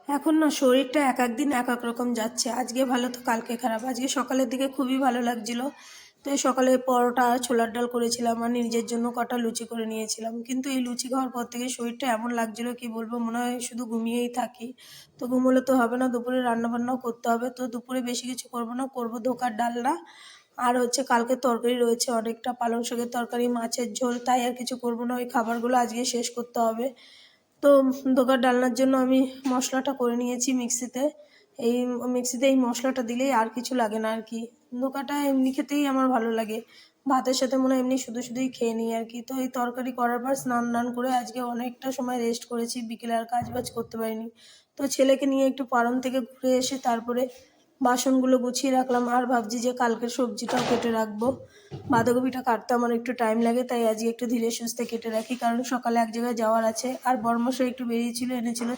এখন না শরীরটা এক এক দিন এক এক রকম যাচ্ছে। আজকে ভালো তো কালকে খারাপ। আজকে সকালের দিকে খুবই ভালো লাগছিল। তো এই সকালে পরোটা আর ছোলার ডাল করেছিলাম আর নিজের জন্য কটা লুচি করে নিয়েছিলাম। কিন্তু এই লুচি খাওয়ার পর থেকে শরীরটা এমন লাগছিল কি বলবো, মনে হয় শুধু ঘুমিয়েই থাকি। তো ঘুমোলে তো হবে না, দুপুরে রান্নাবান্নাও করতে হবে। তো দুপুরে বেশি কিছু করবো না, করবো ধোকার ডালনা। আর হচ্ছে কালকে তরকারি রয়েছে অনেকটা, পালং শাকের তরকারি, মাছের ঝোল, তাই আর কিছু করবো না। ওই খাবারগুলো আজকে শেষ করতে হবে। তো ধোকার ডালনার জন্য আমি মশলাটা করে নিয়েছি মিক্সিতে। এই মিক্সিতে এই মশলাটা দিলেই আর কিছু লাগে না আর কি। ধোকাটা এমনি খেতেই আমার ভালো লাগে, ভাতের সাথে মনে হয় এমনি শুধু শুধুই খেয়ে নিই আর কি। তো এই তরকারি করার পর স্নান টান করে আজকে অনেকটা সময় রেস্ট করেছি, বিকেলে আর কাজ বাজ করতে পারিনি। তো ছেলেকে নিয়ে একটু পারম থেকে ঘুরে এসে তারপরে বাসনগুলো গুছিয়ে রাখলাম। আর ভাবছি যে কালকের সবজিটাও কেটে রাখবো। বাঁধাকপিটা কাটতে আমার একটু টাইম লাগে, তাই আজকে একটু ধীরে সুস্থে কেটে রাখি, কারণ সকালে এক জায়গায় যাওয়ার আছে। আর বড়মশাই একটু বেরিয়েছিল, এনেছিল